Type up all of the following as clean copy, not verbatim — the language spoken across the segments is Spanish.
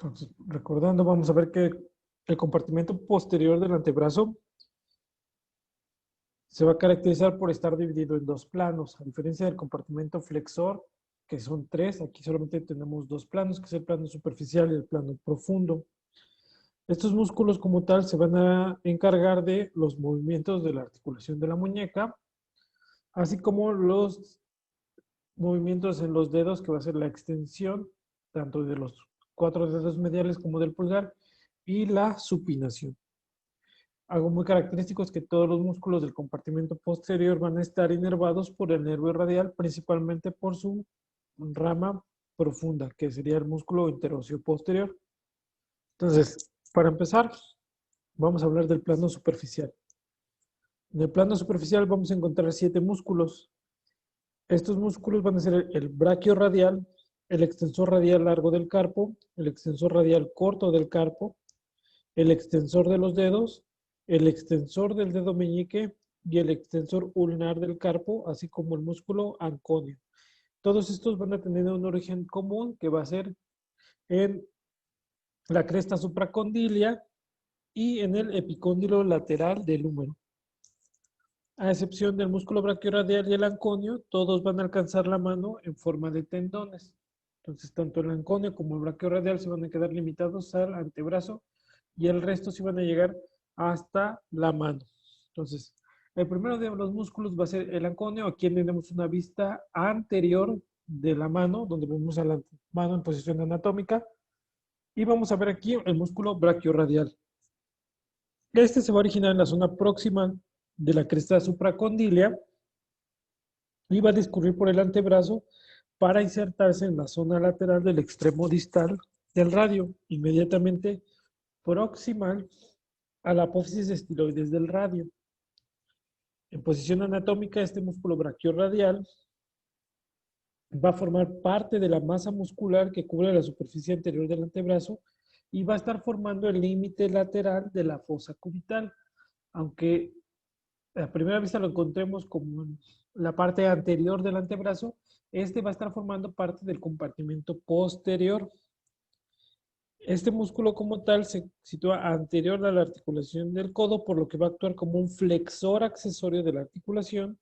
Entonces, recordando, vamos a ver que el compartimento posterior del antebrazo se va a caracterizar por estar dividido en dos planos, a diferencia del compartimento flexor, que son tres. Aquí solamente tenemos dos planos, que es el plano superficial y el plano profundo. Estos músculos como tal se van a encargar de los movimientos de la articulación de la muñeca, así como los movimientos en los dedos, que va a ser la extensión tanto de los 4 dedos mediales como del pulgar, y la supinación. Algo muy característico es que todos los músculos del compartimento posterior van a estar inervados por el nervio radial, principalmente por su rama profunda, que sería el músculo interóseo posterior. Entonces, para empezar, vamos a hablar del plano superficial. En el plano superficial vamos a encontrar 7 músculos. Estos músculos van a ser el braquiorradial, el extensor radial largo del carpo, el extensor radial corto del carpo, el extensor de los dedos, el extensor del dedo meñique y el extensor ulnar del carpo, así como el músculo anconio. Todos estos van a tener un origen común que va a ser en la cresta supracondilia y en el epicóndilo lateral del húmero. A excepción del músculo braquiorradial y el anconio, todos van a alcanzar la mano en forma de tendones. Entonces, tanto el anconio como el braquiorradial se van a quedar limitados al antebrazo y el resto se van a llegar hasta la mano. Entonces, el primero de los músculos va a ser el anconio. Aquí tenemos una vista anterior de la mano, donde vemos a la mano en posición anatómica. Y vamos a ver aquí el músculo braquiorradial. Este se va a originar en la zona próxima de la cresta supracondilia y va a discurrir por el antebrazo para insertarse en la zona lateral del extremo distal del radio, inmediatamente proximal a la apófisis estiloides del radio. En posición anatómica, este músculo braquiorradial va a formar parte de la masa muscular que cubre la superficie anterior del antebrazo y va a estar formando el límite lateral de la fosa cubital. Aunque a primera vista lo encontremos como en la parte anterior del antebrazo, este va a estar formando parte del compartimento posterior. Este músculo como tal se sitúa anterior a la articulación del codo, por lo que va a actuar como un flexor accesorio de la articulación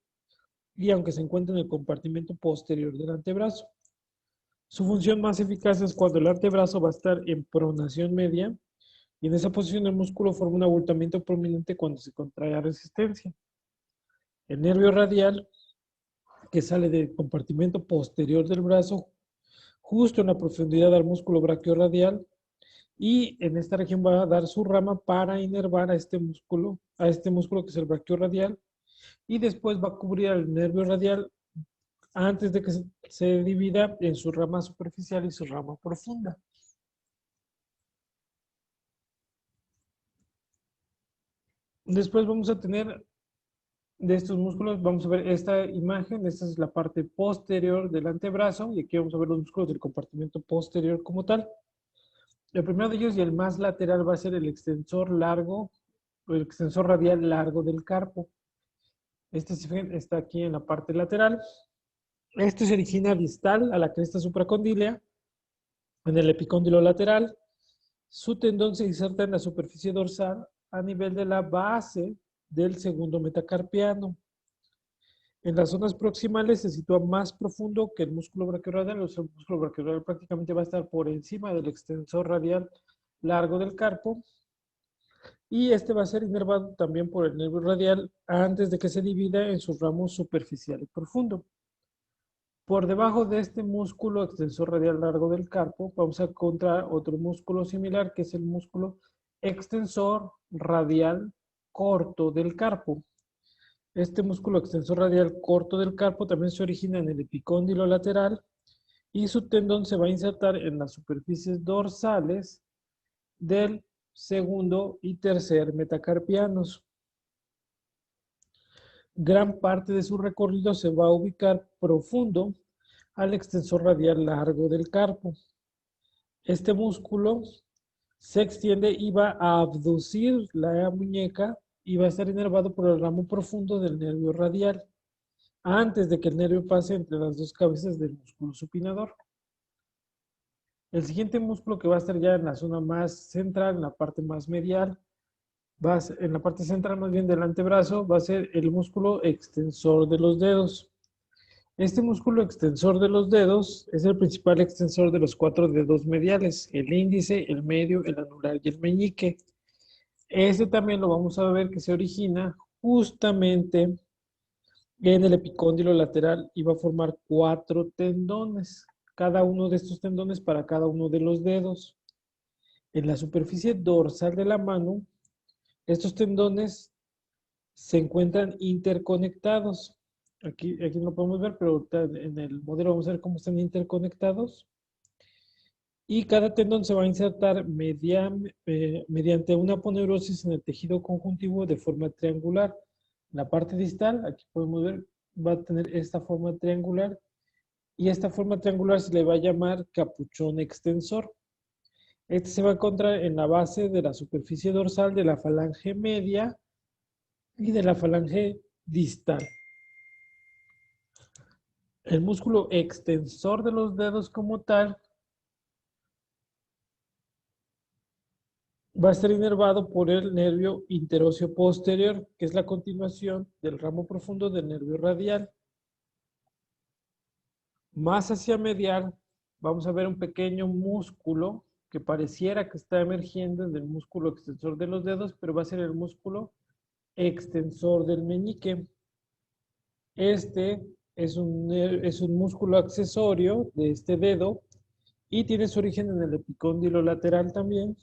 y aunque se encuentra en el compartimento posterior del antebrazo. Su función más eficaz es cuando el antebrazo va a estar en pronación media y en esa posición el músculo forma un abultamiento prominente cuando se contrae a resistencia. El nervio radial, que sale del compartimento posterior del brazo, justo en la profundidad del músculo braquiorradial, y en esta región va a dar su rama para inervar a este músculo que es el braquiorradial, y después va a cubrir al nervio radial antes de que se divida en su rama superficial y su rama profunda. Después vamos a tener de estos músculos, vamos a ver esta imagen, esta es la parte posterior del antebrazo y aquí vamos a ver los músculos del compartimento posterior como tal. El primero de ellos y el más lateral va a ser el extensor largo, el extensor radial largo del carpo. Este está aquí en la parte lateral. Este se origina distal a la cresta supracondilia, en el epicóndilo lateral. Su tendón se inserta en la superficie dorsal a nivel de la base del segundo metacarpiano. En las zonas proximales se sitúa más profundo que el músculo braquiorradial. O sea, el músculo braquiorradial prácticamente va a estar por encima del extensor radial largo del carpo. Y este va a ser inervado también por el nervio radial antes de que se divida en sus ramos superficial y profundo. Por debajo de este músculo extensor radial largo del carpo, vamos a encontrar otro músculo similar, que es el músculo extensor radial corto del carpo. Este músculo extensor radial corto del carpo también se origina en el epicóndilo lateral y su tendón se va a insertar en las superficies dorsales del segundo y tercer metacarpianos. Gran parte de su recorrido se va a ubicar profundo al extensor radial largo del carpo. Este músculo se extiende y va a abducir la muñeca y va a estar inervado por el ramo profundo del nervio radial, antes de que el nervio pase entre las dos cabezas del músculo supinador. El siguiente músculo que va a estar ya en la zona más central, en la parte más medial, en la parte central más bien del antebrazo, va a ser el músculo extensor de los dedos. Este músculo extensor de los dedos es el principal extensor de los 4 dedos mediales, el índice, el medio, el anular y el meñique. Este también lo vamos a ver que se origina justamente en el epicóndilo lateral y va a formar 4 tendones, cada uno de estos tendones para cada uno de los dedos. En la superficie dorsal de la mano, estos tendones se encuentran interconectados. Aquí no lo podemos ver, pero en el modelo vamos a ver cómo están interconectados. Y cada tendón se va a insertar mediante una aponeurosis en el tejido conjuntivo de forma triangular. La parte distal, aquí podemos ver, va a tener esta forma triangular. Y esta forma triangular se le va a llamar capuchón extensor. Este se va a encontrar en la base de la superficie dorsal de la falange media y de la falange distal. El músculo extensor de los dedos como tal va a estar inervado por el nervio interóseo posterior, que es la continuación del ramo profundo del nervio radial. Más hacia medial, vamos a ver un pequeño músculo que pareciera que está emergiendo del músculo extensor de los dedos, pero va a ser el músculo extensor del meñique. Este es un músculo accesorio de este dedo y tiene su origen en el epicóndilo lateral también.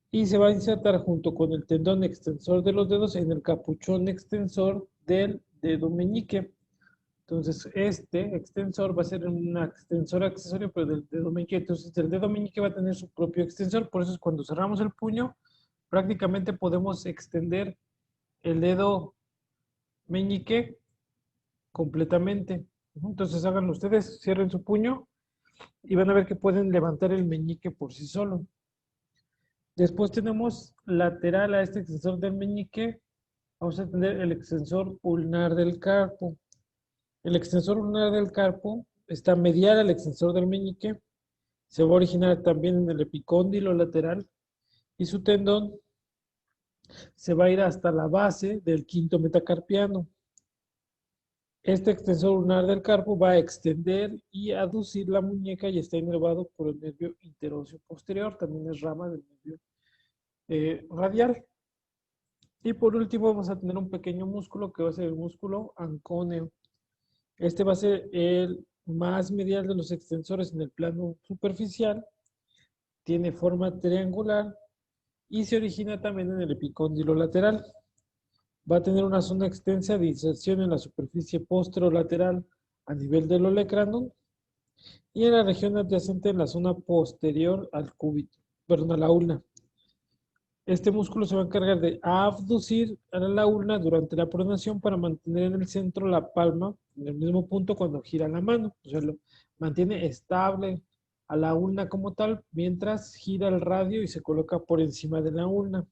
Y se va a insertar junto con el tendón extensor de los dedos en el capuchón extensor del dedo meñique. Entonces, este extensor va a ser un extensor accesorio, pero del dedo meñique. Entonces, el dedo meñique va a tener su propio extensor. Por eso es cuando cerramos el puño, prácticamente podemos extender el dedo meñique completamente. Entonces, háganlo ustedes, cierren su puño y van a ver que pueden levantar el meñique por sí solo. Después tenemos lateral a este extensor del meñique, vamos a tener el extensor ulnar del carpo. El extensor ulnar del carpo está medial al extensor del meñique, se va a originar también en el epicóndilo lateral y su tendón se va a ir hasta la base del quinto metacarpiano. Este extensor ulnar del carpo va a extender y aducir la muñeca y está inervado por el nervio interóseo posterior, también es rama del nervio radial. Y por último vamos a tener un pequeño músculo que va a ser el músculo ancóneo. Este va a ser el más medial de los extensores en el plano superficial. Tiene forma triangular y se origina también en el epicóndilo lateral. Va a tener una zona extensa de inserción en la superficie posterolateral a nivel del olecranon y en la región adyacente en la zona posterior al cúbito, perdón, a la ulna. Este músculo se va a encargar de abducir a la ulna durante la pronación para mantener en el centro la palma en el mismo punto cuando gira la mano. O sea, lo mantiene estable a la ulna como tal mientras gira el radio y se coloca por encima de la ulna.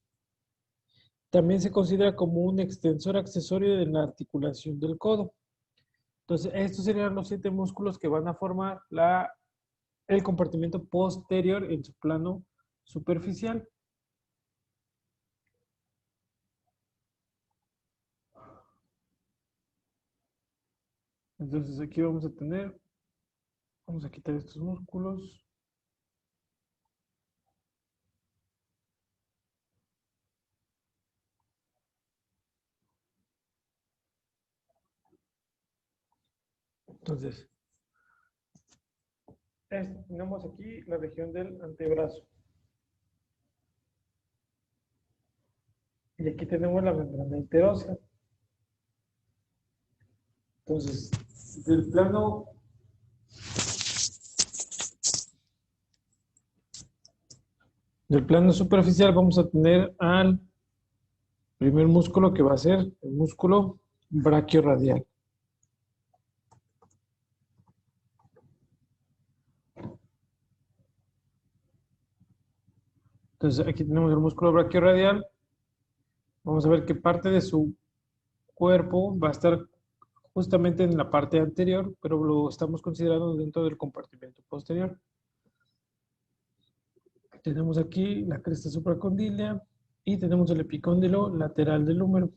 También se considera como un extensor accesorio de la articulación del codo. Entonces, estos serían los 7 músculos que van a formar el compartimento posterior en su plano superficial. Entonces, aquí vamos a tener, vamos a quitar estos músculos. Entonces, tenemos aquí la región del antebrazo. Y aquí tenemos la membrana interósea. Entonces, del plano superficial vamos a tener al primer músculo que va a ser el músculo brachiorradial. Entonces, aquí tenemos el músculo brachiorradial. Vamos a ver que parte de su cuerpo va a estar justamente en la parte anterior, pero lo estamos considerando dentro del compartimento posterior. Tenemos aquí la cresta supracondylea y tenemos el epicóndilo lateral del húmero.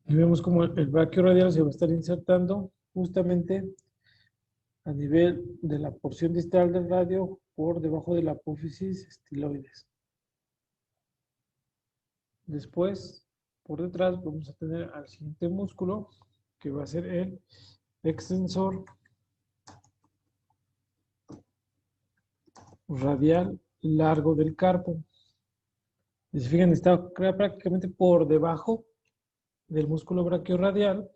Y vemos como el braquio radial se va a estar insertando justamente a nivel de la porción distal del radio por debajo de la apófisis estiloides. Después, por detrás, vamos a tener al siguiente músculo, que va a ser el extensor radial largo del carpo. Y si fijan, está prácticamente por debajo del músculo brachiorradial,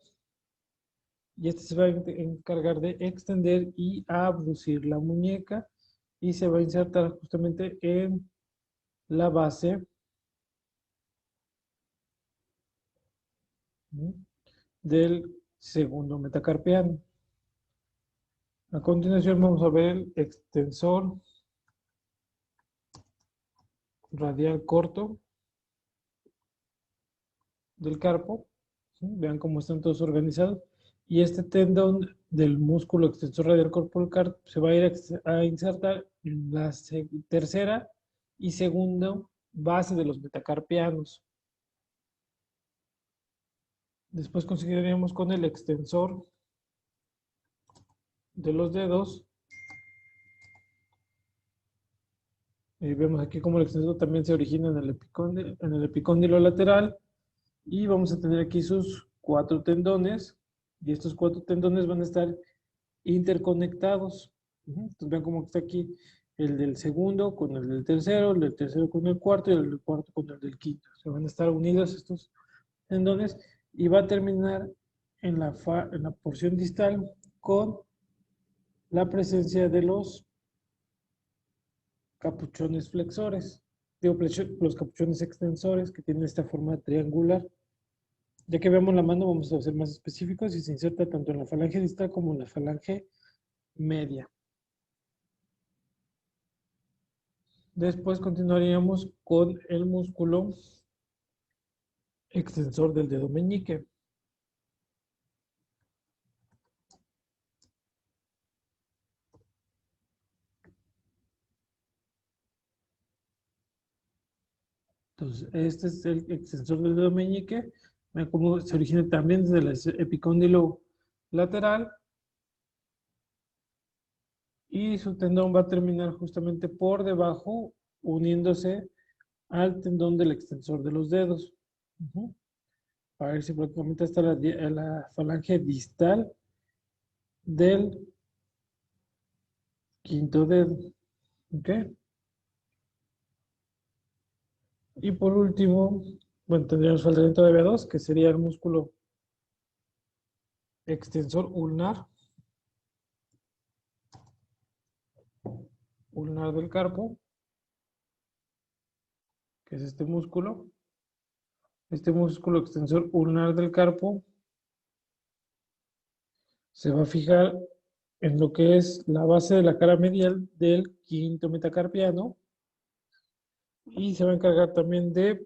y este se va a encargar de extender y abducir la muñeca y se va a insertar justamente en la base del segundo metacarpiano. A continuación vamos a ver el extensor radial corto del carpo. ¿Sí? Vean cómo están todos organizados. Y este tendón del músculo extensor radial corto del carpo se va a ir a insertar en la tercera y segunda base de los metacarpianos. Después consideraríamos con el extensor de los dedos. Y vemos aquí cómo el extensor también se origina en el epicóndilo lateral. Y vamos a tener aquí sus 4 tendones. Y estos 4 tendones van a estar interconectados. Entonces vean cómo está aquí el del segundo con el del tercero con el cuarto y el del cuarto con el del quinto. Se van a estar unidos estos tendones y va a terminar en la porción distal con la presencia de los capuchones flexores. Digo, los capuchones extensores que tienen esta forma triangular. Ya que vemos la mano, vamos a ser más específicos y se inserta tanto en la falange distal como en la falange media. Después continuaríamos con el músculo extensor del dedo meñique. Entonces, este es el extensor del dedo meñique. Vean cómo se origina también desde el epicóndilo lateral. Y su tendón va a terminar justamente por debajo, uniéndose al tendón del extensor de los dedos. A ver si prácticamente está la falange distal del quinto dedo. ¿Ok? Y por último, bueno, tendríamos faltarían todavía dos, que sería el músculo extensor ulnar del carpo, que es este músculo. Este músculo extensor ulnar del carpo se va a fijar en lo que es la base de la cara medial del quinto metacarpiano y se va a encargar también de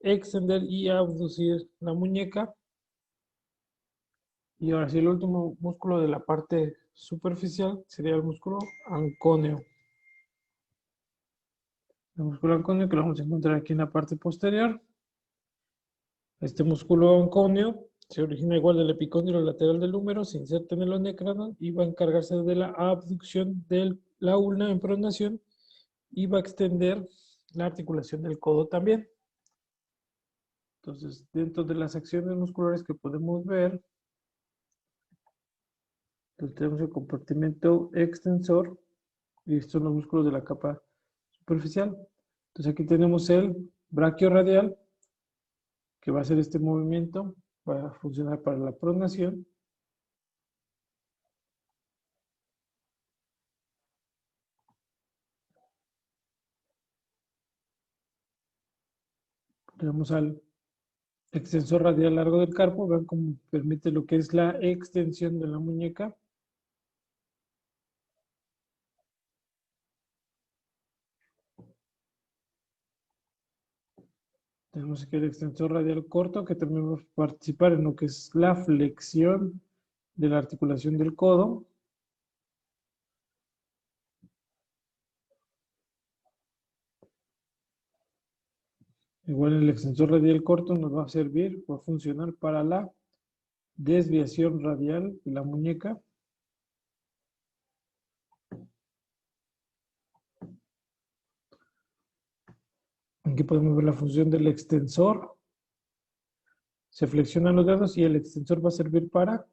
extender y abducir la muñeca. Y ahora sí, el último músculo de la parte superficial sería el músculo ancóneo. El músculo ancóneo que lo vamos a encontrar aquí en la parte posterior. Este músculo ancóneo se origina igual del epicóndilo lateral del húmero, se inserta en el olecrano y va a encargarse de la abducción de la ulna en pronación y va a extender la articulación del codo también. Entonces, dentro de las acciones musculares que podemos ver, pues tenemos el compartimento extensor y estos son los músculos de la capa superficial. Entonces aquí tenemos el braquio radial, que va a hacer este movimiento, va a funcionar para la pronación. Tenemos al extensor radial largo del carpo, vean cómo permite lo que es la extensión de la muñeca. Tenemos aquí el extensor radial corto que también va a participar en lo que es la flexión de la articulación del codo. Igual el extensor radial corto nos va a servir, va a funcionar para la desviación radial de la muñeca. Aquí podemos ver la función del extensor. Se flexionan los dedos y el extensor va a servir para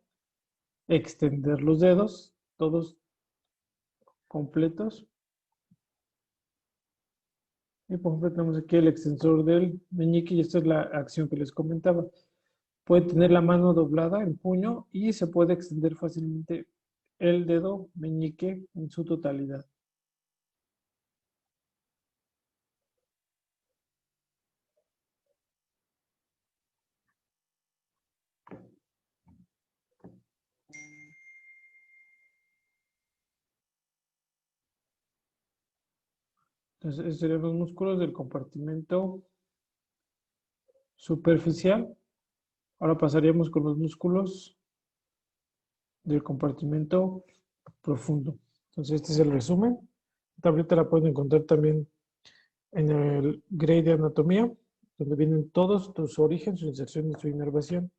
extender los dedos, todos completos. Y por ejemplo tenemos aquí el extensor del meñique y esta es la acción que les comentaba. Puede tener la mano doblada, el puño, y se puede extender fácilmente el dedo meñique en su totalidad. Entonces, estos serían los músculos del compartimento superficial. Ahora pasaríamos con los músculos del compartimento profundo. Entonces, este es el resumen. La tableta la pueden encontrar también en el grade de anatomía, donde vienen todos su origen, su inserción y su inervación.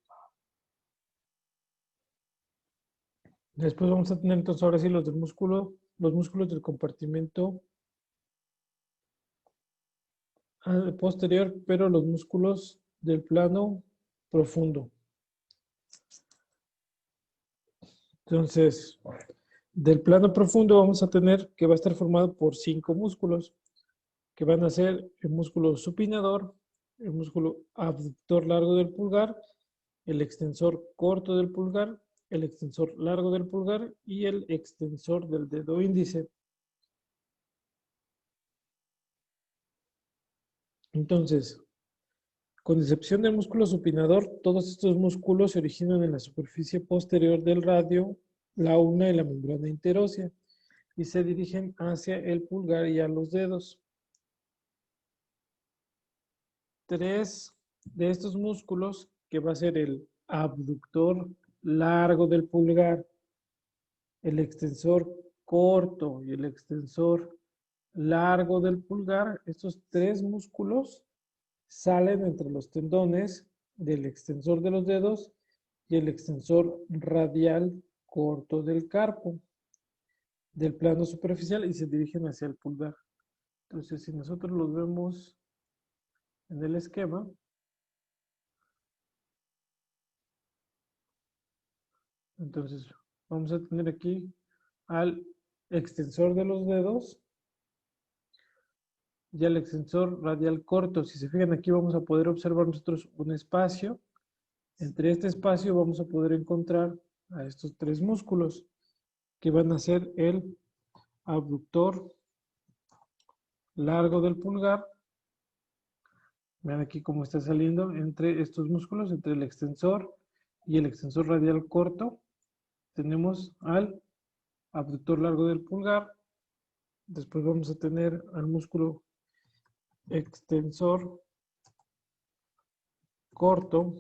Después vamos a tener entonces ahora sí los músculos del compartimento posterior, pero los músculos del plano profundo. Entonces, del plano profundo vamos a tener que va a estar formado por 5 músculos, que van a ser el músculo supinador, el músculo abductor largo del pulgar, el extensor corto del pulgar, el extensor largo del pulgar y el extensor del dedo índice. Entonces, con excepción del músculo supinador, todos estos músculos se originan en la superficie posterior del radio, la ulna y la membrana interósea y se dirigen hacia el pulgar y a los dedos. 3 de estos músculos, que va a ser el abductor largo del pulgar, el extensor corto y el extensor largo del pulgar, estos 3 músculos salen entre los tendones del extensor de los dedos y el extensor radial corto del carpo, del plano superficial y se dirigen hacia el pulgar. Entonces, si nosotros los vemos en el esquema, entonces vamos a tener aquí al extensor de los dedos y al extensor radial corto. Si se fijan aquí vamos a poder observar nosotros un espacio. Entre este espacio vamos a poder encontrar a estos 3 músculos que van a ser el abductor largo del pulgar. Vean aquí cómo está saliendo entre estos músculos, entre el extensor y el extensor radial corto. Tenemos al abductor largo del pulgar. Después vamos a tener al músculo extensor corto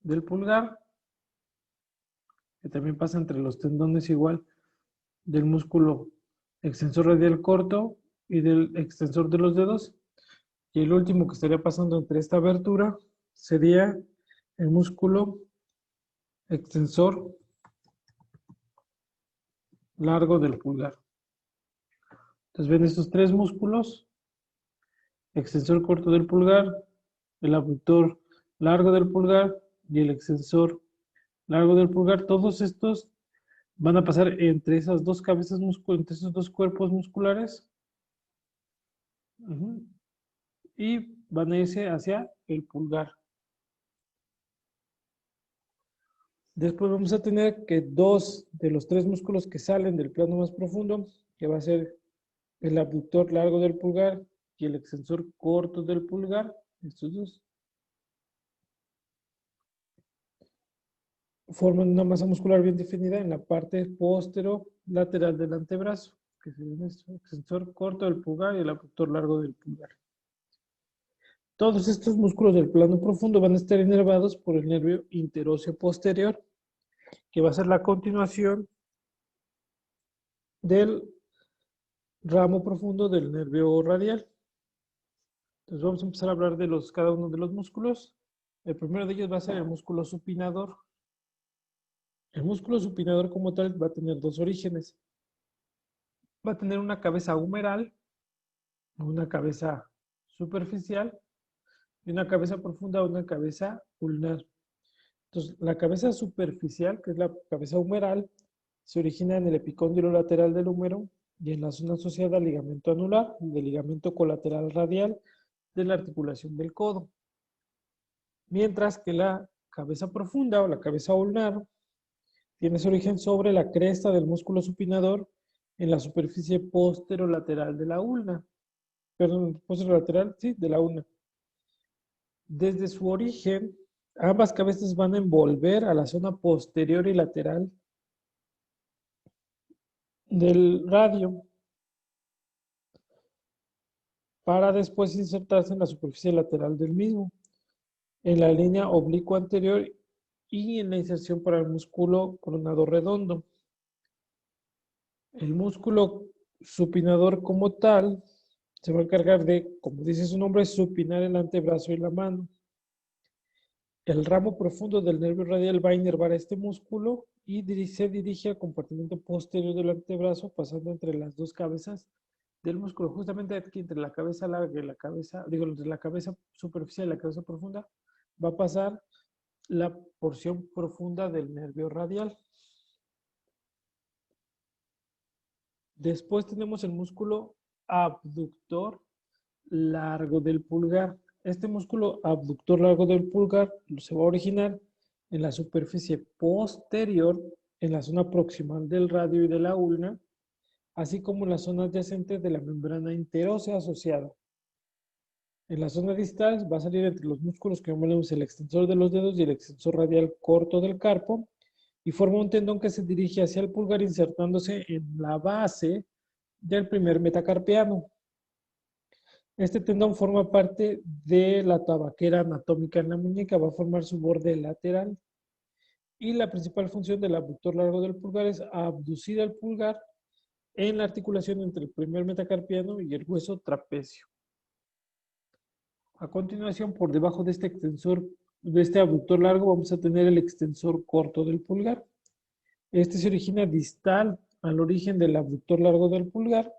del pulgar, que también pasa entre los tendones igual del músculo extensor radial corto y del extensor de los dedos. Y el último que estaría pasando entre esta abertura sería el músculo extensor largo del pulgar. Entonces ven estos 3 músculos, extensor corto del pulgar, el abductor largo del pulgar y el extensor largo del pulgar. Todos estos van a pasar entre esas 2 cabezas musculares, entre esos 2 cuerpos musculares. Y van a irse hacia el pulgar. Después vamos a tener que 2 de los 3 músculos que salen del plano más profundo, que va a ser el abductor largo del pulgar y el extensor corto del pulgar, estos 2, forman una masa muscular bien definida en la parte posterolateral del antebrazo, que es el extensor corto del pulgar y el abductor largo del pulgar. Todos estos músculos del plano profundo van a estar inervados por el nervio interóseo posterior, que va a ser la continuación del ramo profundo del nervio radial. Entonces vamos a empezar a hablar de cada uno de los músculos. El primero de ellos va a ser el músculo supinador. El músculo supinador como tal va a tener dos orígenes. Va a tener una cabeza humeral, una cabeza superficial, y una cabeza profunda, una cabeza ulnar. Entonces, la cabeza superficial, que es la cabeza humeral, se origina en el epicóndilo lateral del húmero y en la zona asociada al ligamento anular y del ligamento colateral radial de la articulación del codo. Mientras que la cabeza profunda o la cabeza ulnar tiene su origen sobre la cresta del músculo supinador en la superficie posterolateral de la ulna. Perdón, posterolateral, sí, de la ulna. Desde su origen, ambas cabezas van a envolver a la zona posterior y lateral del radio para después insertarse en la superficie lateral del mismo, en la línea oblicua anterior y en la inserción para el músculo coronado redondo. El músculo supinador como tal se va a encargar de, como dice su nombre, supinar el antebrazo y la mano. El ramo profundo del nervio radial va a inervar este músculo y se dirige al compartimento posterior del antebrazo, pasando entre las dos cabezas del músculo, justamente aquí entre la cabeza larga y la cabeza, digo, entre la cabeza superficial y la cabeza profunda, va a pasar la porción profunda del nervio radial. Después tenemos el músculo abductor largo del pulgar. Este músculo abductor largo del pulgar se va a originar en la superficie posterior, en la zona proximal del radio y de la ulna, así como en la zona adyacente de la membrana interósea asociada. En la zona distal va a salir entre los músculos que llamamos el extensor de los dedos y el extensor radial corto del carpo, y forma un tendón que se dirige hacia el pulgar insertándose en la base del primer metacarpiano. Este tendón forma parte de la tabaquera anatómica en la muñeca, va a formar su borde lateral. Y la principal función del abductor largo del pulgar es abducir al pulgar en la articulación entre el primer metacarpiano y el hueso trapecio. A continuación, por debajo de este extensor, de este abductor largo, vamos a tener el extensor corto del pulgar. Este se origina distal al origen del abductor largo del pulgar,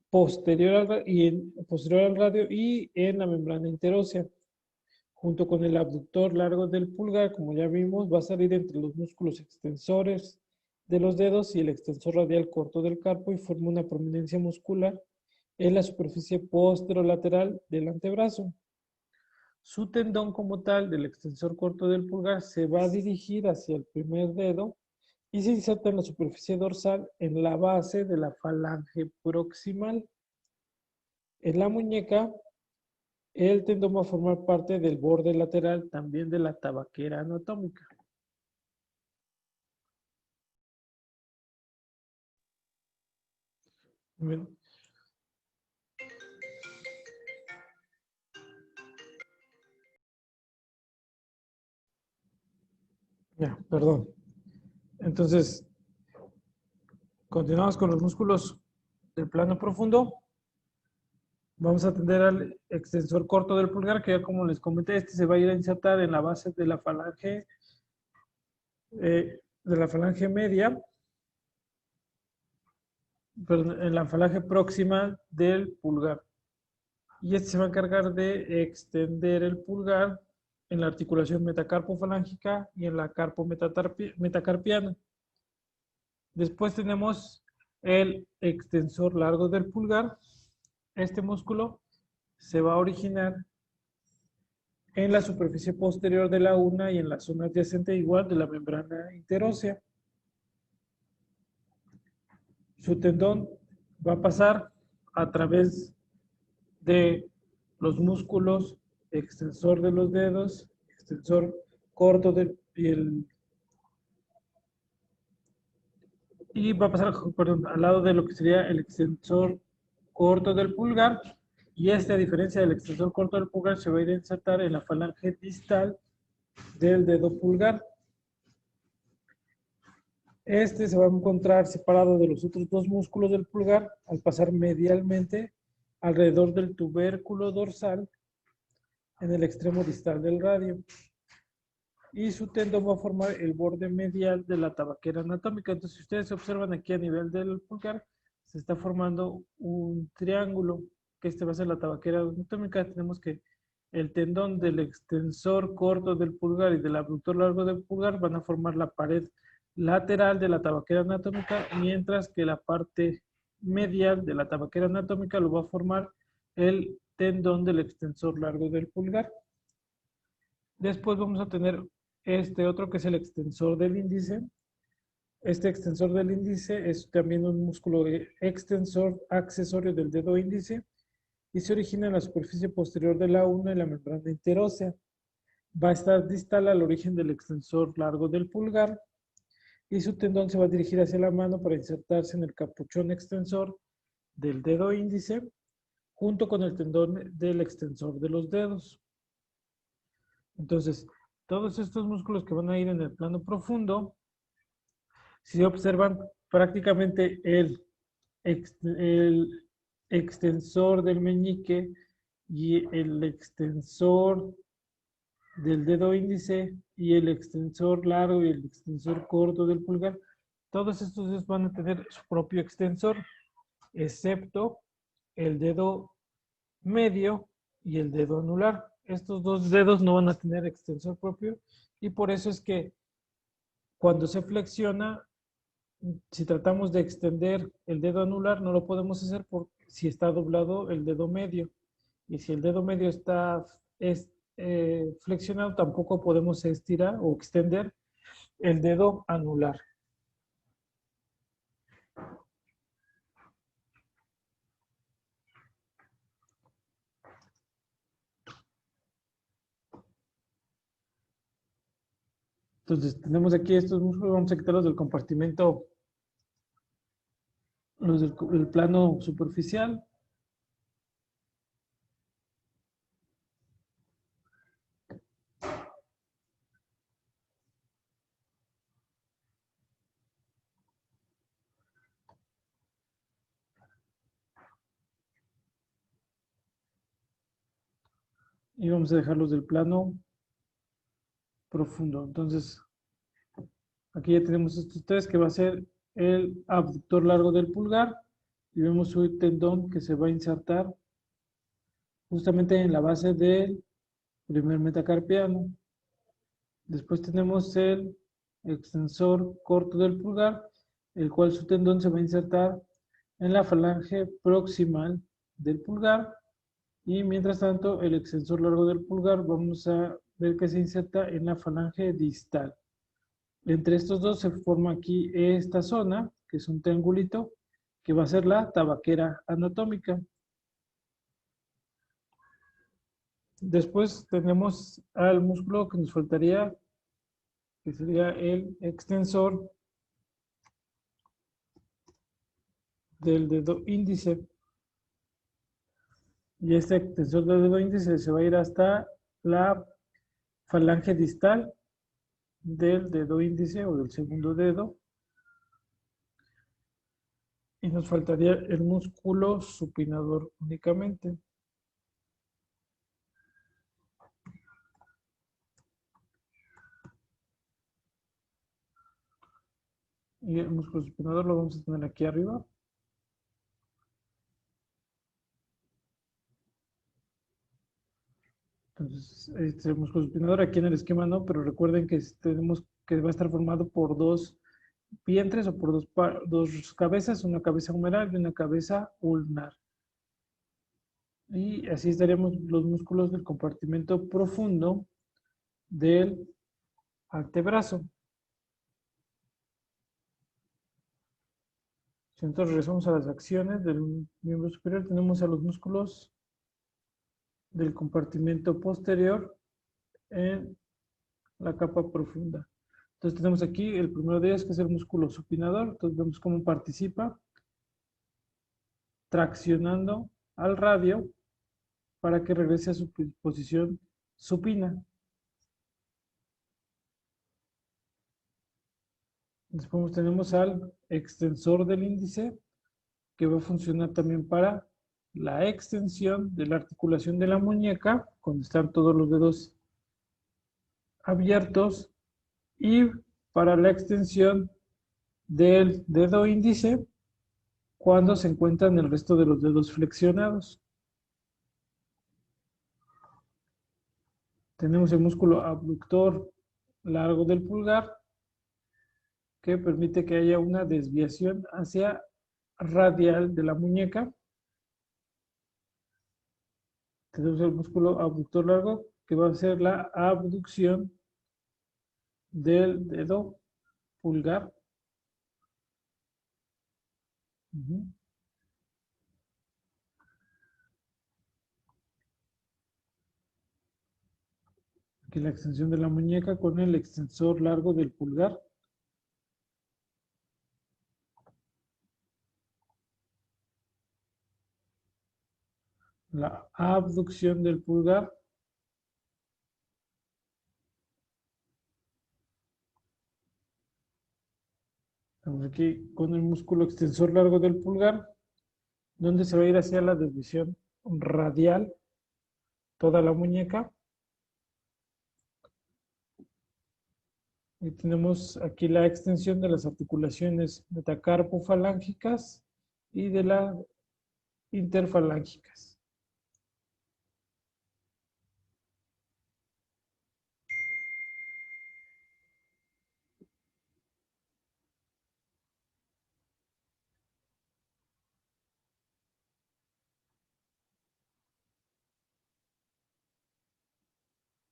posterior al radio y en la membrana interósea. Junto con el abductor largo del pulgar, como ya vimos, va a salir entre los músculos extensores de los dedos y el extensor radial corto del carpo y forma una prominencia muscular en la superficie posterolateral del antebrazo. Su tendón como tal del extensor corto del pulgar se va a dirigir hacia el primer dedo y se inserta en la superficie dorsal en la base de la falange proximal. En la muñeca, el tendón va a formar parte del borde lateral también de la tabaquera anatómica. Bien. Ya, perdón. Entonces, continuamos con los músculos del plano profundo. Vamos a atender al extensor corto del pulgar, que ya como les comenté, este se va a ir a insertar en la base de la falange media, perdón, en la falange próxima del pulgar. Y este se va a encargar de extender el pulgar en la articulación metacarpofalángica y en la carpo metacarpiana. Después tenemos el extensor largo del pulgar. Este músculo se va a originar en la superficie posterior de la ulna y en la zona adyacente igual de la membrana interósea. Su tendón va a pasar a través de los músculos extensor de los dedos, extensor corto del y va a pasar, perdón, al lado de lo que sería el extensor corto del pulgar Y este, a diferencia del extensor corto del pulgar, se va a ir a insertar en la falange distal del dedo pulgar. Este se va a encontrar separado de los otros dos músculos del pulgar al pasar medialmente alrededor del tubérculo dorsal en el extremo distal del radio. Y su tendón va a formar el borde medial de la tabaquera anatómica. Entonces, si ustedes observan aquí a nivel del pulgar, se está formando un triángulo, que este va a ser la tabaquera anatómica. Tenemos que el tendón del extensor corto del pulgar y del abductor largo del pulgar van a formar la pared lateral de la tabaquera anatómica, mientras que la parte medial de la tabaquera anatómica lo va a formar el tendón del extensor largo del pulgar. Después vamos a tener este otro que es el extensor del índice. Este extensor del índice es también un músculo extensor accesorio del dedo índice y se origina en la superficie posterior de la una y la membrana interósea. Va a estar distal al origen del extensor largo del pulgar y su tendón se va a dirigir hacia la mano para insertarse en el capuchón extensor del dedo índice junto con el tendón del extensor de los dedos. Entonces, todos estos músculos que van a ir en el plano profundo, si observan prácticamente el extensor del meñique y el extensor del dedo índice y el extensor largo y el extensor corto del pulgar, todos estos van a tener su propio extensor, excepto el dedo medio y el dedo anular. Estos dos dedos no van a tener extensor propio y por eso es que cuando se flexiona, si tratamos de extender el dedo anular, no lo podemos hacer porque si está doblado el dedo medio. Y si el dedo medio está flexionado, tampoco podemos estirar o extender el dedo anular. Entonces, tenemos aquí estos músculos, vamos a quitarlos del compartimento, los del plano superficial. Y vamos a dejarlos del plano profundo. Entonces, aquí ya tenemos estos tres que va a ser el abductor largo del pulgar y vemos su tendón que se va a insertar justamente en la base del primer metacarpiano. Después tenemos el extensor corto del pulgar, el cual su tendón se va a insertar en la falange proximal del pulgar. Y mientras tanto, el extensor largo del pulgar vamos a ver que se inserta en la falange distal. Entre estos dos se forma aquí esta zona, que es un triangulito, que va a ser la tabaquera anatómica. Después tenemos al músculo que nos faltaría, que sería el extensor del dedo índice. Y este extensor del dedo índice se va a ir hasta la falange distal del dedo índice o del segundo dedo. Y nos faltaría el músculo supinador únicamente. Y el músculo supinador lo vamos a tener aquí arriba. Entonces, este músculo supinador aquí en el esquema no, pero recuerden que tenemos que va a estar formado por dos vientres o por dos cabezas, una cabeza humeral y una cabeza ulnar. Y así estaríamos los músculos del compartimento profundo del antebrazo. Si entonces regresamos a las acciones del miembro superior, tenemos a los músculos del compartimento posterior en la capa profunda. Entonces tenemos aquí el primero de ellos que es el músculo supinador. Entonces vemos cómo participa traccionando al radio para que regrese a su posición supina. Después tenemos al extensor del índice, que va a funcionar también para la extensión de la articulación de la muñeca, cuando están todos los dedos abiertos, y para la extensión del dedo índice cuando se encuentran el resto de los dedos flexionados. Tenemos el músculo abductor largo del pulgar, que permite que haya una desviación hacia radial de la muñeca. Tenemos el músculo abductor largo, que va a ser la abducción del dedo pulgar. Aquí la extensión de la muñeca con el extensor largo del pulgar. La abducción del pulgar. Estamos aquí con el músculo extensor largo del pulgar, donde se va a ir hacia la desviación radial toda la muñeca. Y tenemos aquí la extensión de las articulaciones metacarpofalángicas y de las interfalángicas.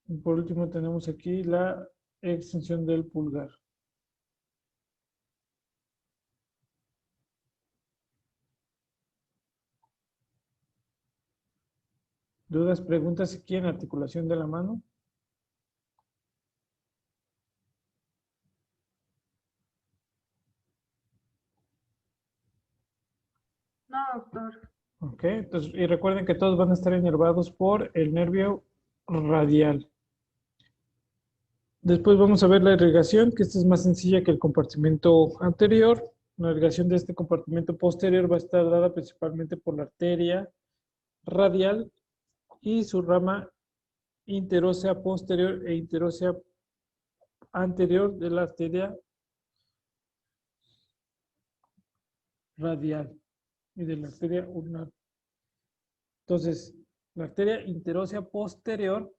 Y por último tenemos aquí la extensión del pulgar. ¿Dudas, preguntas aquí en articulación de la mano? No, doctor. Ok, entonces, y recuerden que todos van a estar inervados por el nervio radial. Después vamos a ver la irrigación, que esta es más sencilla que el compartimento anterior. La irrigación de este compartimento posterior va a estar dada principalmente por la arteria radial y su rama interósea posterior e interósea anterior de la arteria radial y de la arteria ulnar. Entonces, la arteria interósea posterior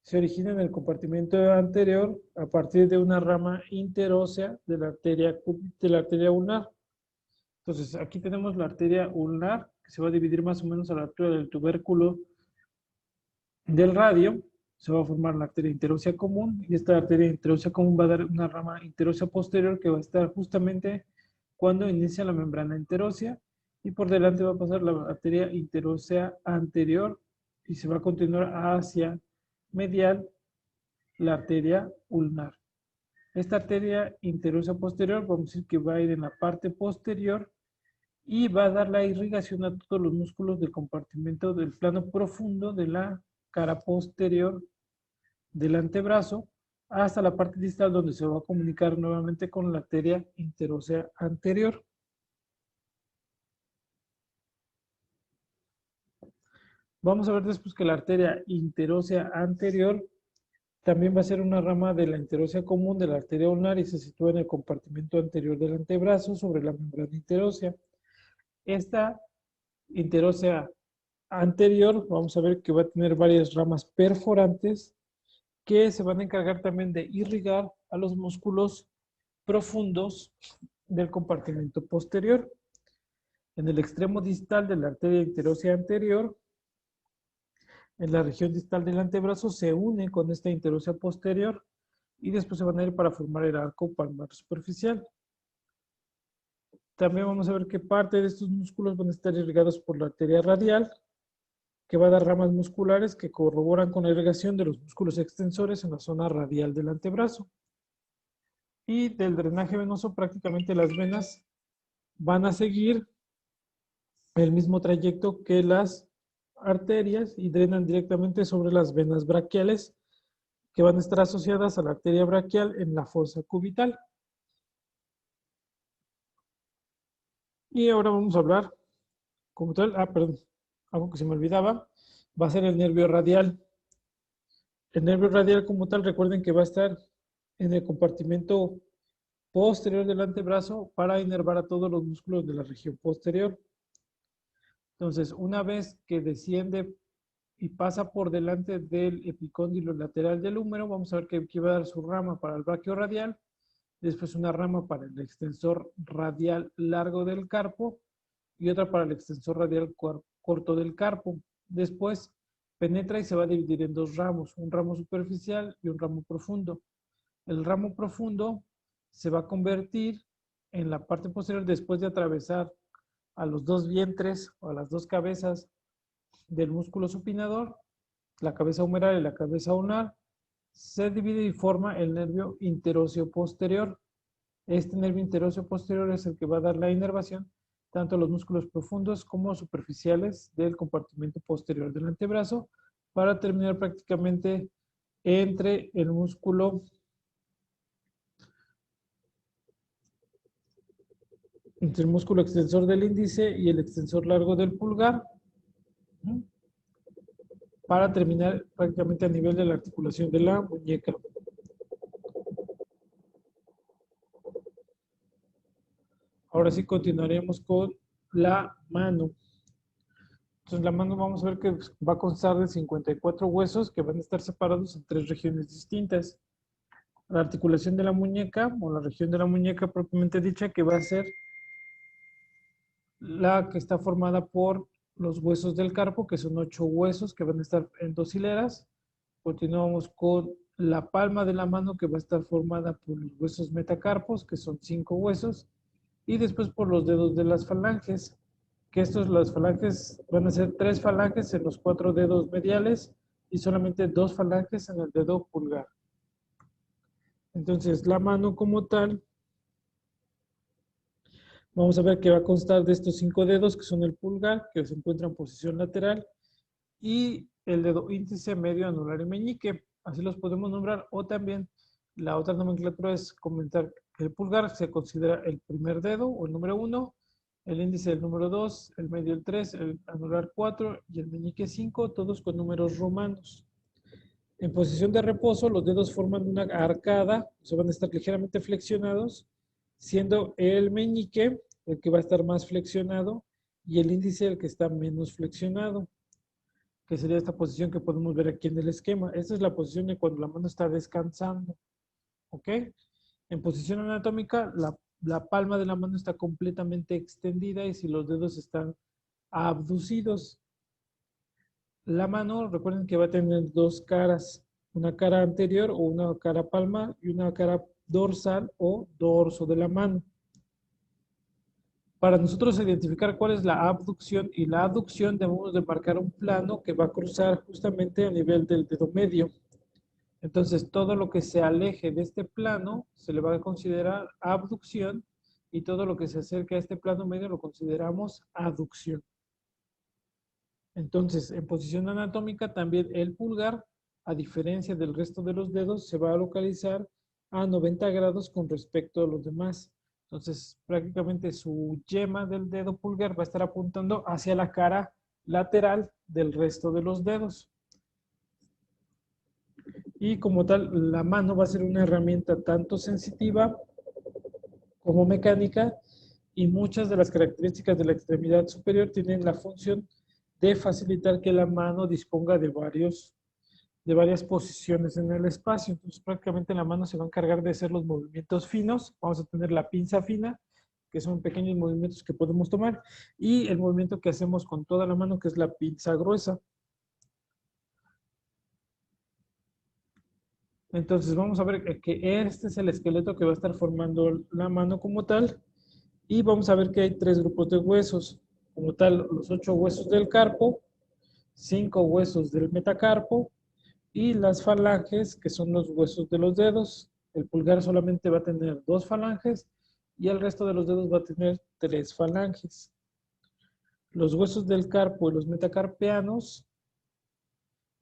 se origina en el compartimento anterior a partir de una rama interósea de la arteria ulnar. Entonces, aquí tenemos la arteria ulnar, que se va a dividir más o menos a la altura del tubérculo del radio. Se va a formar la arteria interósea común, y esta arteria interósea común va a dar una rama interósea posterior que va a estar justamente cuando inicia la membrana interósea, y por delante va a pasar la arteria interósea anterior y se va a continuar hacia medial la arteria ulnar. Esta arteria interósea posterior, vamos a decir que va a ir en la parte posterior y va a dar la irrigación a todos los músculos del compartimento del plano profundo de la cara posterior del antebrazo hasta la parte distal, donde se va a comunicar nuevamente con la arteria interósea anterior. Vamos a ver después que la arteria interósea anterior también va a ser una rama de la interósea común de la arteria ulnar y se sitúa en el compartimento anterior del antebrazo sobre la membrana interósea. Esta interósea anterior, vamos a ver que va a tener varias ramas perforantes que se van a encargar también de irrigar a los músculos profundos del compartimento posterior. En el extremo distal de la arteria interósea anterior, en la región distal del antebrazo, se une con esta interósea posterior y después se van a ir para formar el arco palmar superficial. También vamos a ver que parte de estos músculos van a estar irrigados por la arteria radial, que va a dar ramas musculares que corroboran con la irrigación de los músculos extensores en la zona radial del antebrazo. Y del drenaje venoso, prácticamente las venas van a seguir el mismo trayecto que las arterias y drenan directamente sobre las venas braquiales que van a estar asociadas a la arteria braquial en la fosa cubital. Y ahora vamos a hablar como tal, perdón, algo que se me olvidaba, va a ser el nervio radial. El nervio radial como tal, recuerden que va a estar en el compartimento posterior del antebrazo para inervar a todos los músculos de la región posterior. Entonces, una vez que desciende y pasa por delante del epicóndilo lateral del húmero, vamos a ver que aquí va a dar su rama para el braquio radial, después una rama para el extensor radial largo del carpo y otra para el extensor radial corto del carpo. Después penetra y se va a dividir en dos ramos, un ramo superficial y un ramo profundo. El ramo profundo se va a convertir en la parte posterior después de atravesar a los dos vientres o a las dos cabezas del músculo supinador, la cabeza humeral y la cabeza ulnar, se divide y forma el nervio interóseo posterior. Este nervio interóseo posterior es el que va a dar la inervación tanto a los músculos profundos como superficiales del compartimento posterior del antebrazo, para terminar prácticamente entre el músculo extensor del índice y el extensor largo del pulgar, para terminar prácticamente a nivel de la articulación de la muñeca. Ahora sí continuaremos con la mano. Entonces la mano vamos a ver que va a constar de 54 huesos que van a estar separados en 3 regiones distintas. La articulación de la muñeca, o la región de la muñeca propiamente dicha, que va a ser la que está formada por los huesos del carpo, que son 8 huesos que van a estar en 2 hileras. Continuamos con la palma de la mano, que va a estar formada por los huesos metacarpos, que son 5 huesos, y después por los dedos de las falanges, que las falanges van a ser 3 falanges en los 4 dedos mediales y solamente 2 falanges en el dedo pulgar. Entonces la mano como tal, vamos a ver que va a constar de estos 5 dedos, que son el pulgar, que se encuentra en posición lateral, y el dedo índice, medio, anular y meñique. Así los podemos nombrar. O también la otra nomenclatura es comentar que el pulgar se considera el primer dedo o el número 1, el índice el número 2, el medio el 3, el anular 4 y el meñique 5, todos con números romanos. En posición de reposo, los dedos forman una arcada, o sea, van a estar ligeramente flexionados, siendo el meñique el que va a estar más flexionado y el índice el que está menos flexionado, que sería esta posición que podemos ver aquí en el esquema. Esta es la posición de cuando la mano está descansando, ¿ok? En posición anatómica, la palma de la mano está completamente extendida y si los dedos están abducidos. La mano, recuerden que va a tener 2 caras, una cara anterior o una cara palmar y una cara dorsal o dorso de la mano. Para nosotros identificar cuál es la abducción y la aducción, debemos de marcar un plano que va a cruzar justamente a nivel del dedo medio. Entonces, todo lo que se aleje de este plano se le va a considerar abducción y todo lo que se acerque a este plano medio lo consideramos aducción. Entonces, en posición anatómica, también el pulgar, a diferencia del resto de los dedos, se va a localizar a 90 grados con respecto a los demás. Entonces, prácticamente su yema del dedo pulgar va a estar apuntando hacia la cara lateral del resto de los dedos. Y como tal, la mano va a ser una herramienta tanto sensitiva como mecánica, y muchas de las características de la extremidad superior tienen la función de facilitar que la mano disponga de varias posiciones en el espacio. Entonces prácticamente la mano se va a encargar de hacer los movimientos finos. Vamos a tener la pinza fina, que son pequeños movimientos que podemos tomar, y el movimiento que hacemos con toda la mano, que es la pinza gruesa. Entonces vamos a ver que este es el esqueleto que va a estar formando la mano como tal, y vamos a ver que hay 3 grupos de huesos. Como tal, los 8 huesos del carpo, 5 huesos del metacarpo y las falanges, que son los huesos de los dedos. El pulgar solamente va a tener 2 falanges y el resto de los dedos va a tener 3 falanges. Los huesos del carpo y los metacarpianos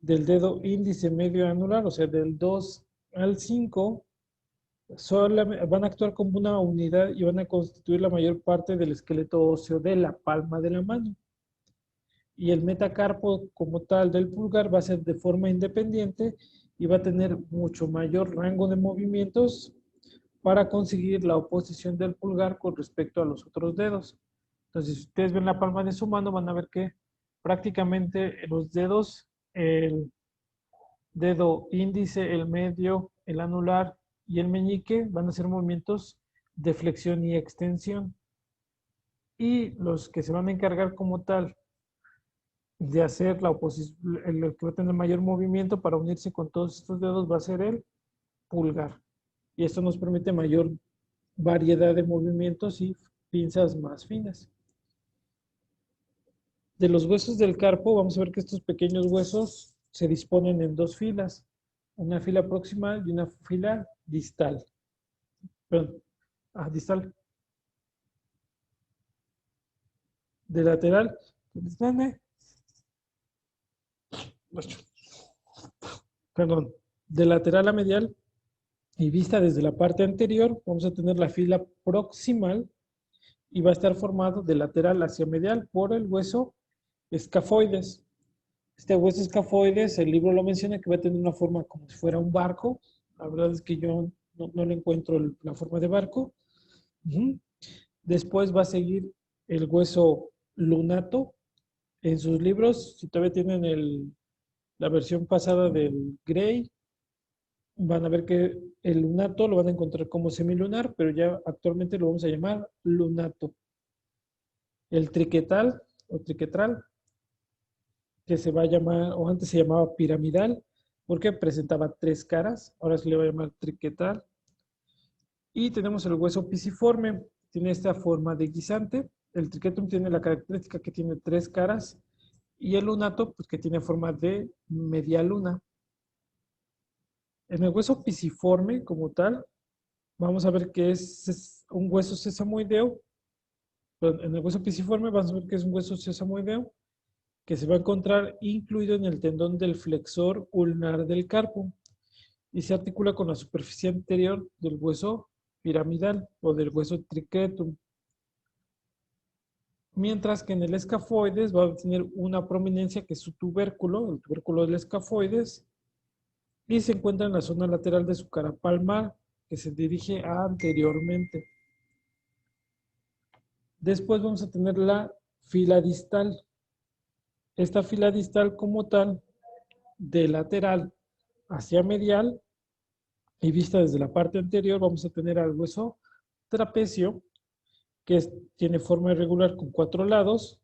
del dedo índice medio anular, o sea, del 2 al 5, van a actuar como una unidad y van a constituir la mayor parte del esqueleto óseo de la palma de la mano. Y el metacarpo como tal del pulgar va a ser de forma independiente y va a tener mucho mayor rango de movimientos para conseguir la oposición del pulgar con respecto a los otros dedos. Entonces, si ustedes ven la palma de su mano, van a ver que prácticamente los dedos, el dedo índice, el medio, el anular y el meñique van a ser movimientos de flexión y extensión. Y los que se van a encargar como tal de hacer la oposición, el que va a tener mayor movimiento para unirse con todos estos dedos va a ser el pulgar. Y esto nos permite mayor variedad de movimientos y pinzas más finas. De los huesos del carpo, vamos a ver que estos pequeños huesos se disponen en dos filas, una fila proximal y una fila distal. Perdón, distal. De lateral, perdón, de lateral a medial y vista desde la parte anterior, vamos a tener la fila proximal y va a estar formado de lateral hacia medial por el hueso escafoides. Este hueso escafoides, el libro lo menciona que va a tener una forma como si fuera un barco. La verdad es que yo no le encuentro la forma de barco. Después va a seguir el hueso lunato. En sus libros, si todavía tienen la versión pasada del Gray, van a ver que el lunato lo van a encontrar como semilunar, pero ya actualmente lo vamos a llamar lunato. El triquetal o triquetral, que se va a llamar, o antes se llamaba piramidal, porque presentaba tres caras, ahora se le va a llamar triquetal. Y tenemos el hueso pisiforme, tiene esta forma de guisante. El triquetum tiene la característica que tiene tres caras, y el lunato, pues que tiene forma de media luna. En el hueso pisiforme, como tal, vamos a ver que es un hueso sesamoideo. En el hueso pisiforme vamos a ver que es un hueso sesamoideo que se va a encontrar incluido en el tendón del flexor ulnar del carpo y se articula con la superficie anterior del hueso piramidal o del hueso triquetum. Mientras que en el escafoides va a tener una prominencia que es su tubérculo, el tubérculo del escafoides, y se encuentra en la zona lateral de su cara palmar, que se dirige anteriormente. Después vamos a tener la fila distal. Esta fila distal como tal, de lateral hacia medial y vista desde la parte anterior, vamos a tener al hueso trapecio, que tiene forma irregular con 4 lados,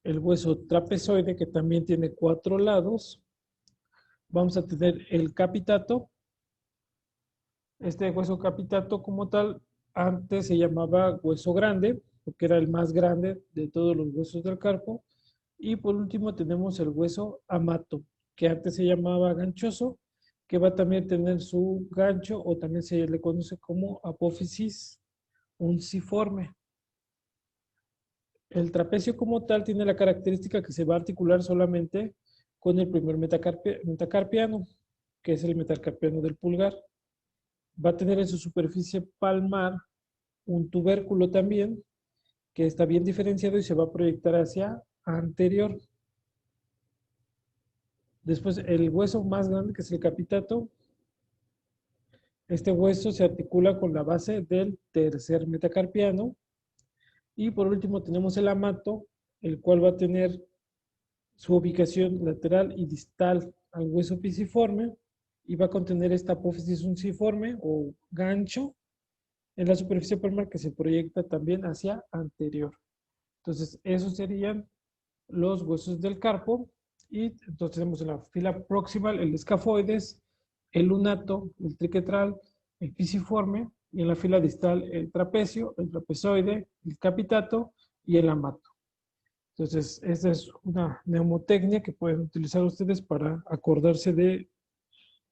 el hueso trapezoide, que también tiene 4 lados, vamos a tener el capitato. Este hueso capitato como tal, antes se llamaba hueso grande, porque era el más grande de todos los huesos del carpo. Y por último tenemos el hueso amato, que antes se llamaba ganchoso, que va a también tener su gancho o también se le conoce como apófisis unciforme. El trapecio como tal tiene la característica que se va a articular solamente con el primer metacarpiano, que es el metacarpiano del pulgar. Va a tener en su superficie palmar un tubérculo también, que está bien diferenciado y se va a proyectar hacia anterior. Después el hueso más grande, que es el capitato. Este hueso se articula con la base del tercer metacarpiano. Y por último tenemos el amato, el cual va a tener su ubicación lateral y distal al hueso pisiforme y va a contener esta apófisis unciforme o gancho en la superficie palmar que se proyecta también hacia anterior. Entonces, esos serían los huesos del carpo. Y entonces tenemos en la fila proximal el escafoides, el lunato, el triquetral, el pisiforme, y en la fila distal el trapecio, el trapezoide, el capitato y el amato. Entonces, esta es una mnemotecnia que pueden utilizar ustedes para acordarse de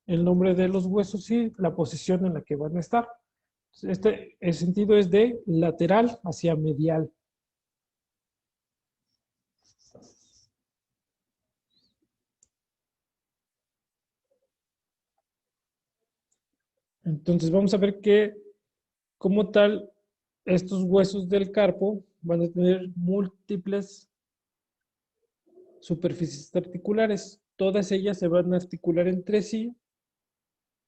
el nombre de los huesos y la posición en la que van a estar. El sentido es de lateral hacia medial. Entonces vamos a ver que como tal estos huesos del carpo van a tener múltiples superficies articulares. Todas ellas se van a articular entre sí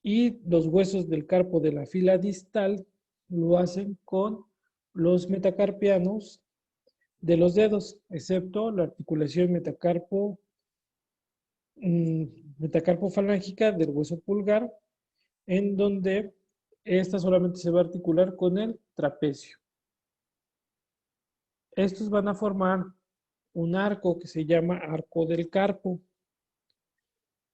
y los huesos del carpo de la fila distal lo hacen con los metacarpianos de los dedos, excepto la articulación mm, metacarpo falángica del hueso pulgar, en donde esta solamente se va a articular con el trapecio. Estos van a formar un arco que se llama arco del carpo.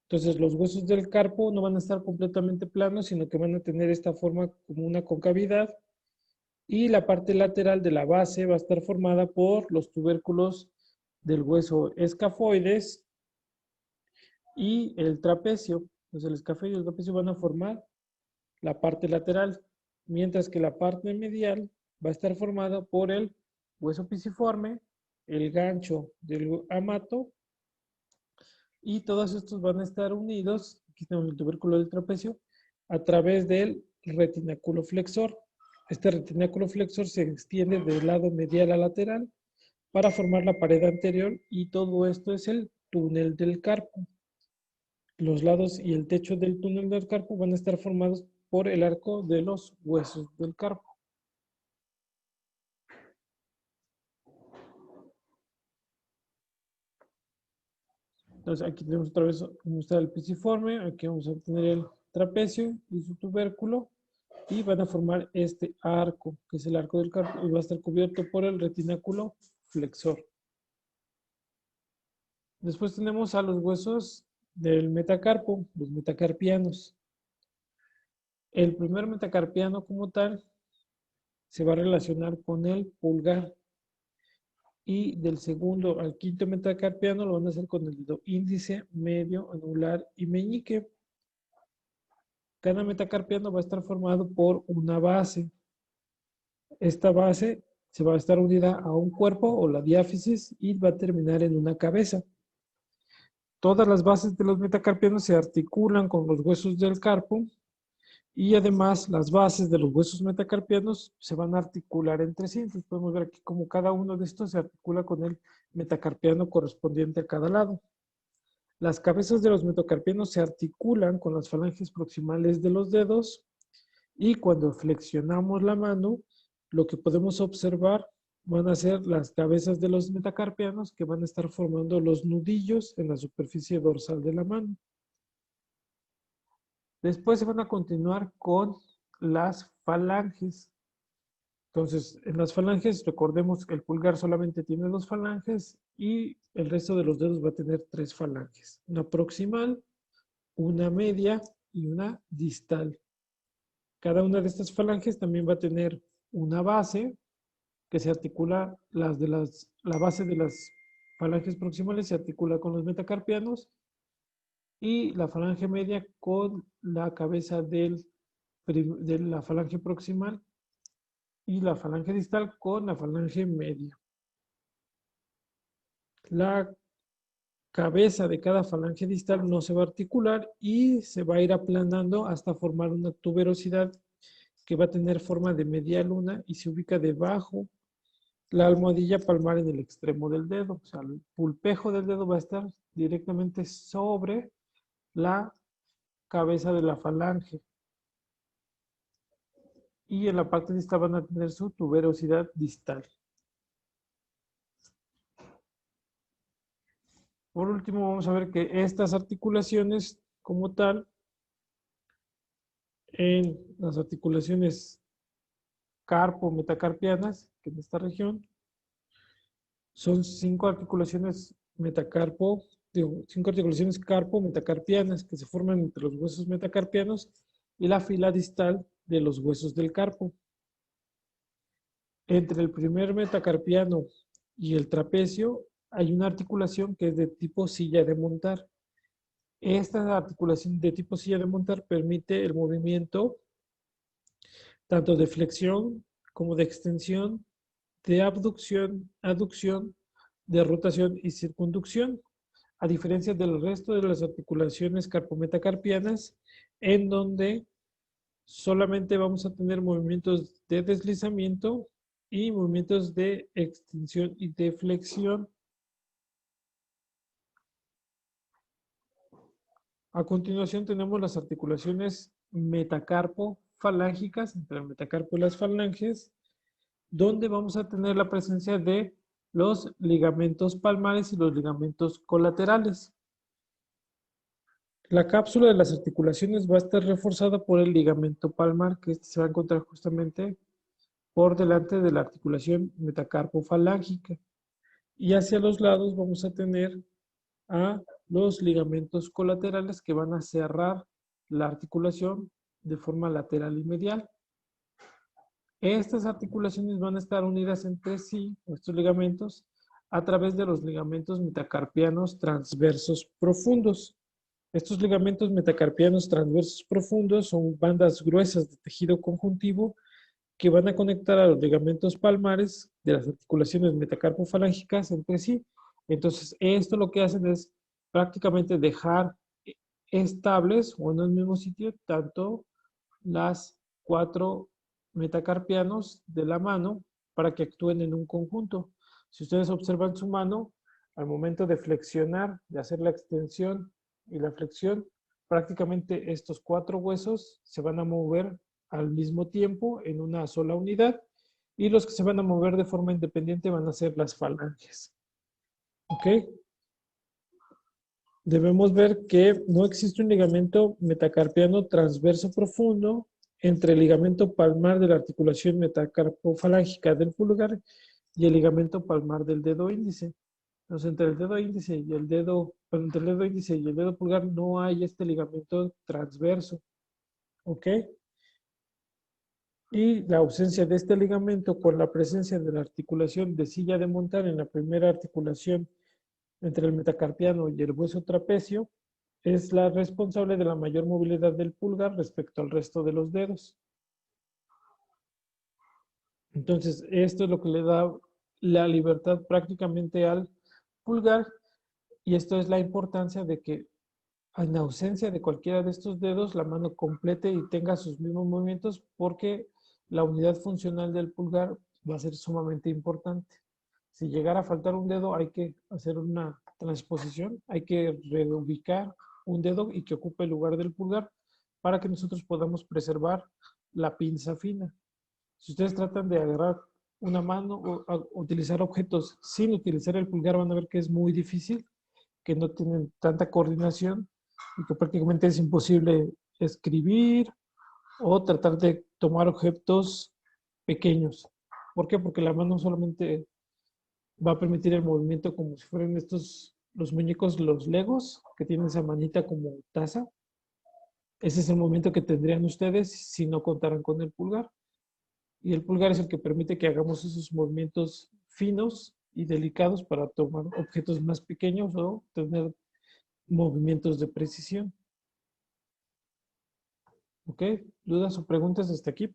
Entonces los huesos del carpo no van a estar completamente planos, sino que van a tener esta forma como una concavidad, y la parte lateral de la base va a estar formada por los tubérculos del hueso escafoides y el trapecio. Entonces el escafoide y el trapecio van a formar la parte lateral, mientras que la parte medial va a estar formada por el hueso pisiforme, el gancho del amato, y todos estos van a estar unidos, aquí tenemos el tubérculo del trapecio, a través del retináculo flexor. Este retináculo flexor se extiende del lado medial a lateral para formar la pared anterior, y todo esto es el túnel del carpo. Los lados y el techo del túnel del carpo van a estar formados por el arco de los huesos del carpo. Entonces aquí tenemos otra vez cómo está el pisiforme, aquí vamos a tener el trapecio y su tubérculo, y van a formar este arco, que es el arco del carpo, y va a estar cubierto por el retináculo flexor. Después tenemos a los huesos del metacarpo, los metacarpianos. El primer metacarpiano como tal se va a relacionar con el pulgar, y del segundo al quinto metacarpiano lo van a hacer con el dedo índice, medio, anular y meñique. Cada metacarpiano va a estar formado por una base. Esta base se va a estar unida a un cuerpo o la diáfisis y va a terminar en una cabeza. Todas las bases de los metacarpianos se articulan con los huesos del carpo, y además las bases de los huesos metacarpianos se van a articular entre sí. Entonces podemos ver aquí cómo cada uno de estos se articula con el metacarpiano correspondiente a cada lado. Las cabezas de los metacarpianos se articulan con las falanges proximales de los dedos, y cuando flexionamos la mano, lo que podemos observar van a ser las cabezas de los metacarpianos que van a estar formando los nudillos en la superficie dorsal de la mano. Después se van a continuar con las falanges. Entonces, en las falanges, recordemos que el pulgar solamente tiene 2 falanges y el resto de los dedos va a tener 3 falanges. Una proximal, una media y una distal. Cada una de estas falanges también va a tener una base que se articula, la base de las falanges proximales se articula con los metacarpianos, y la falange media con la cabeza de la falange proximal, y la falange distal con la falange media. La cabeza de cada falange distal no se va a articular y se va a ir aplanando hasta formar una tuberosidad que va a tener forma de media luna y se ubica debajo la almohadilla palmar en el extremo del dedo. O sea, el pulpejo del dedo va a estar directamente sobre la cabeza de la falange. Y en la parte distal van a tener su tuberosidad distal. Por último, vamos a ver que estas articulaciones como tal, en las articulaciones carpo-metacarpianas, que en esta región, son 5 articulaciones metacarpo, 5 articulaciones carpo-metacarpianas que se forman entre los huesos metacarpianos y la fila distal de los huesos del carpo. Entre el primer metacarpiano y el trapecio hay una articulación que es de tipo silla de montar. Esta articulación de tipo silla de montar permite el movimiento tanto de flexión como de extensión, de abducción, aducción, de rotación y circunducción, a diferencia del resto de las articulaciones carpometacarpianas, en donde solamente vamos a tener movimientos de deslizamiento y movimientos de extensión y de flexión. A continuación tenemos las articulaciones metacarpo-falángicas, entre el metacarpo y las falanges, donde vamos a tener la presencia de los ligamentos palmares y los ligamentos colaterales. La cápsula de las articulaciones va a estar reforzada por el ligamento palmar, que se va a encontrar justamente por delante de la articulación metacarpo-falángica. Y hacia los lados vamos a tener a los ligamentos colaterales que van a cerrar la articulación de forma lateral y medial. Estas articulaciones van a estar unidas entre sí, estos ligamentos, a través de los ligamentos metacarpianos transversos profundos. Estos ligamentos metacarpianos transversos profundos son bandas gruesas de tejido conjuntivo que van a conectar a los ligamentos palmares de las articulaciones metacarpofalángicas entre sí. Entonces, esto lo que hacen es prácticamente dejar estables o en el mismo sitio tanto las 4 metacarpianos de la mano para que actúen en un conjunto. Si ustedes observan su mano, al momento de flexionar, de hacer la extensión y la flexión, prácticamente estos 4 huesos se van a mover al mismo tiempo en una sola unidad y los que se van a mover de forma independiente van a ser las falanges. ¿Ok? Debemos ver que no existe un ligamento metacarpiano transverso profundo entre el ligamento palmar de la articulación metacarpofalángica del pulgar y el ligamento palmar del dedo índice. Entonces, entre el dedo índice y el dedo, entre el dedo índice y el dedo pulgar no hay este ligamento transverso. ¿Ok? Y la ausencia de este ligamento con la presencia de la articulación de silla de montar en la primera articulación entre el metacarpiano y el hueso trapecio es la responsable de la mayor movilidad del pulgar respecto al resto de los dedos. Entonces, esto es lo que le da la libertad prácticamente al pulgar y esto es la importancia de que en ausencia de cualquiera de estos dedos, la mano complete y tenga sus mismos movimientos porque la unidad funcional del pulgar va a ser sumamente importante. Si llegara a faltar un dedo, hay que hacer una transposición, hay que reubicar un dedo y que ocupe el lugar del pulgar para que nosotros podamos preservar la pinza fina. Si ustedes tratan de agarrar una mano o utilizar objetos sin utilizar el pulgar, van a ver que es muy difícil, que no tienen tanta coordinación y que prácticamente es imposible escribir o tratar de tomar objetos pequeños. ¿Por qué? Porque la mano solamente va a permitir el movimiento como si fueran estos, los muñecos, los legos, que tienen esa manita como taza. Ese es el movimiento que tendrían ustedes si no contaran con el pulgar. Y el pulgar es el que permite que hagamos esos movimientos finos y delicados para tomar objetos más pequeños o tener movimientos de precisión. ¿Ok? ¿Dudas o preguntas hasta aquí?